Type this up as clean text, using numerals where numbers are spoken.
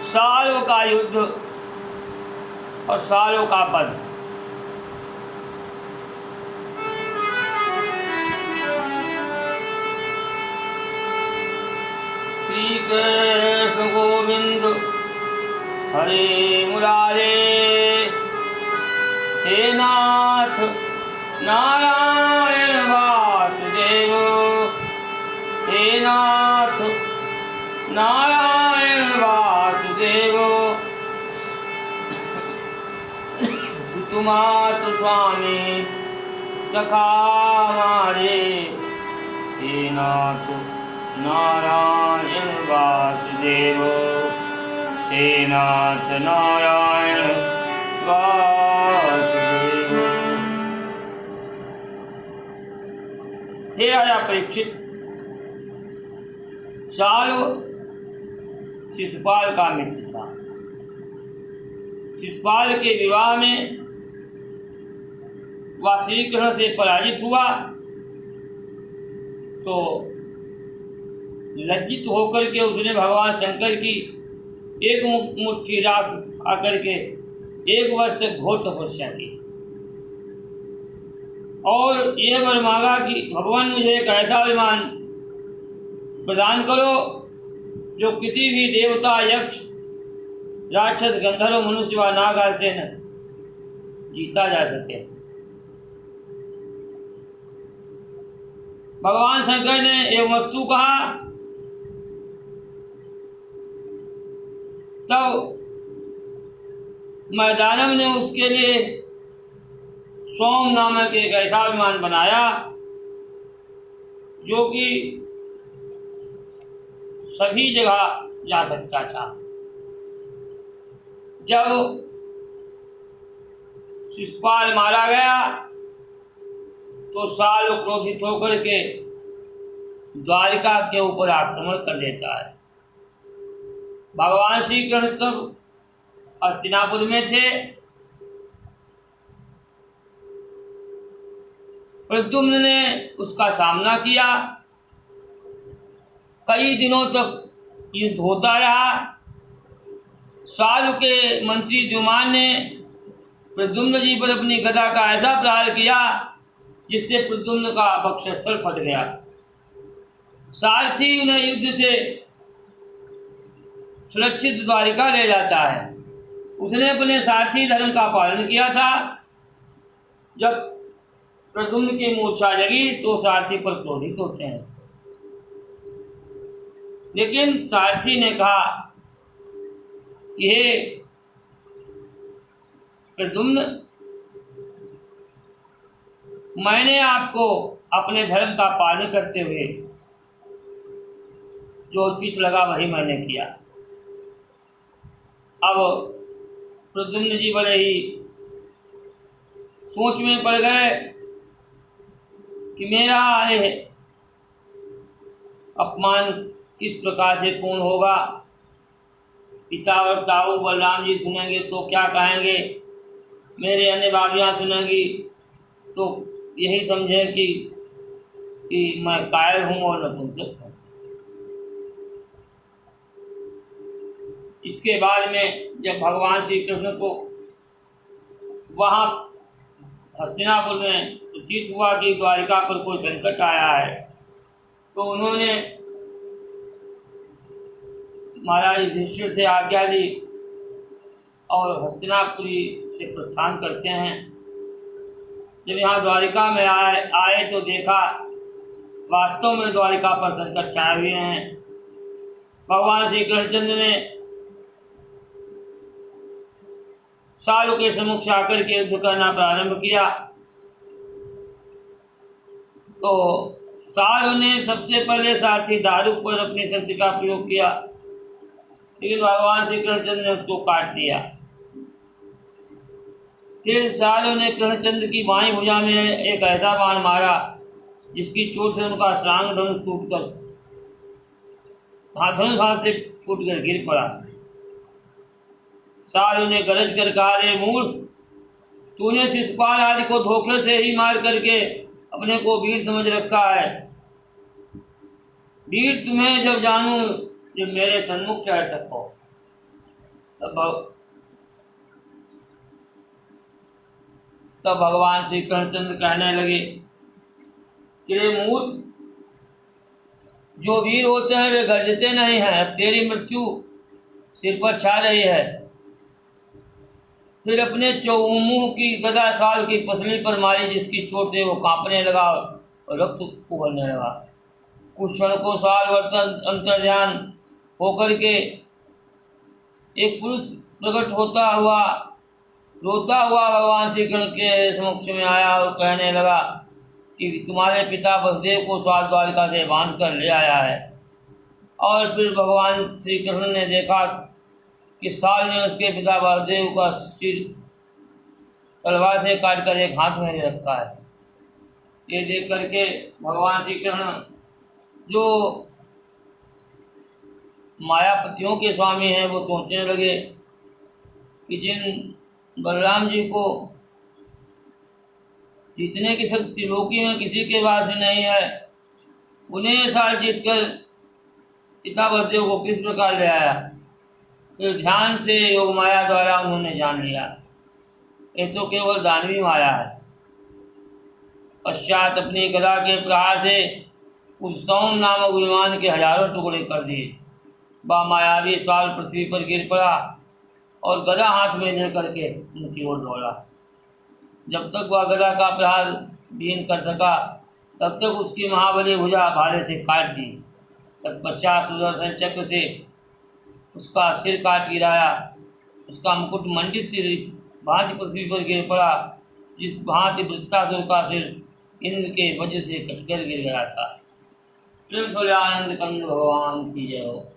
सालों का युद्ध और सालों का वध। श्री कृष्ण गोविंद हरे मुरारे, हे नाथ नारायण वासुदेव, हे नाथ नारायण वासुदेव, तुमातु स्वामी सखा हमारे, हे नाथ नारायण वासुदेव, हे नाथ नारायण वासुदेव। हे राजा परीक्षित, सालो शिशुपाल का मित्र था। शिशुपाल के विवाह में वह श्री कृष्ण से पराजित हुआ तो लज्जित होकर के उसने भगवान शंकर की एक मुट्ठी राख खा करके 1 वर्ष तक घोर तपस्या की और यह वर मांगा कि भगवान मुझे एक ऐसा विमान प्रदान करो जो किसी भी देवता, यक्ष, राक्षस, गंधर्व, मनुष्य व नाग से न जीता जा सके। भगवान शंकर ने एक वस्तु कहा, तब मैदानव ने उसके लिए सोम नामक एक ऐसा विमान बनाया जो कि सभी जगह जा सकता था। जब शिशुपाल मारा गया तो सालो क्रोधित होकर के द्वारिका के ऊपर आक्रमण कर लेता है। भगवान श्री कृष्ण तब हस्तिनापुर में थे। प्रद्युम्न ने उसका सामना किया। कई दिनों तक युद्ध होता रहा। सालु के मंत्री द्युमान ने प्रद्युम्न जी पर अपनी गदा का ऐसा प्रहार किया जिससे प्रद्युम्न का वक्षस्थल फट गया। सारथी उन्हें युद्ध से सुरक्षित द्वारिका ले जाता है। उसने अपने सारथी धर्म का पालन किया था। जब प्रद्युम्न की मूर्छा जगी तो सारथी पर क्रोधित होते हैं, लेकिन सारथी ने कहा कि हे प्रद्युम्न, मैंने आपको अपने धर्म का पालन करते हुए जो उचित लगा वही मैंने किया। अब प्रद्युम्न जी बड़े ही सोच में पड़ गए कि मेरा अपमान किस प्रकार से पूर्ण होगा। पिता और ताऊ बलराम जी सुनेंगे तो क्या कहेंगे, मेरे अन्य भाभियाँ सुनेंगी तो यही समझे कि मैं कायर हूँ और नपुंसक हूँ। इसके बाद में जब भगवान श्री कृष्ण को वहाँ हस्तिनापुर में प्रतीत हुआ कि द्वारिका पर कोई संकट आया है, तो उन्होंने महाराज युधिष्ठिर से आज्ञा ली और हस्तिनापुरी से प्रस्थान करते हैं। जब यहाँ द्वारिका में आए तो देखा वास्तव में द्वारिका पर संकट छाए हुए हैं। भगवान श्री कृष्णचंद्र ने सालु के सम्मुख से आकर के युद्ध करना प्रारंभ किया। तो सालु ने सबसे पहले सारथी दारुक पर अपनी शक्ति का प्रयोग किया, लेकिन भगवान श्री कृष्णचंद्र ने उसको काट दिया। फिर सालु ने कृष्णचंद्र की बाईं भुजा में एक ऐसा बाण मारा जिसकी चोट से उनका श्रांग धनुष टूटकर धनुष हाथ से छूटकर गिर पड़ा। सालु ने गरज कर कहा, रे मूढ़, तूने शिशुपाल आदि को धोखे से ही मार करके अपने को वीर समझ रखा है। वीर तुम्हें जब जानूं जब मेरे सन्मुख चढ़ सको। तब भगवान श्री कृष्णचंद्र कहने लगे कि रे मूर्ख, जो वीर होते हैं वे गरजते नहीं हैं। अब तेरी मृत्यु सिर पर छा रही है। फिर अपने चौमुंह की गदा साल की पसली पर मारी, जिसकी चोट से वो कांपने लगा और रक्त उबलने लगा। कुछ क्षण को साल वर्तन अंतर्ध्यान होकर के एक पुरुष प्रकट रोता हुआ भगवान श्री कृष्ण के समक्ष में आया और कहने लगा कि तुम्हारे पिता वसुदेव को साल द्वारिका से बांध कर ले आया है। और फिर भगवान श्री कृष्ण ने देखा कि साल ने उसके पिता वसुदेव का सिर तलवार से काट कर एक हाथ में ले रखा है। ये देख करके भगवान श्री कृष्ण, जो मायापतियों के स्वामी हैं, वो सोचने लगे कि जिन बलराम जी को जीतने की शक्ति त्रिलोकी में किसी के पास भी नहीं है, उन्हें ये साल जीत कर पिता वसुदेव को किस प्रकार ले आया। फिर ध्यान से योग माया द्वारा उन्होंने जान लिया ये तो केवल दानवी माया है। पश्चात अपनी गदा के प्रहार से उस सौम नामक विमान के हजारों टुकड़े कर दिए। वह मायावी साल पृथ्वी पर गिर पड़ा और गदा हाथ में लेकर के उनकी ओर दौड़ा। जब तक वह गदा का प्रहार बीन कर सका, तब तक उसकी महाबली भुजा भाले से काट दी। तत्पश्चात सुदर्शन चक्र से उसका सिर काट गिराया। उसका मुकुट मंडित सिर इस भांति पृथ्वी पर गिर पड़ा, जिस भांति वृत्तासुर का सिर इंद्र के वज्र से कटकर गिर गया था। प्रेम से आनंद कंद भगवान की जय हो।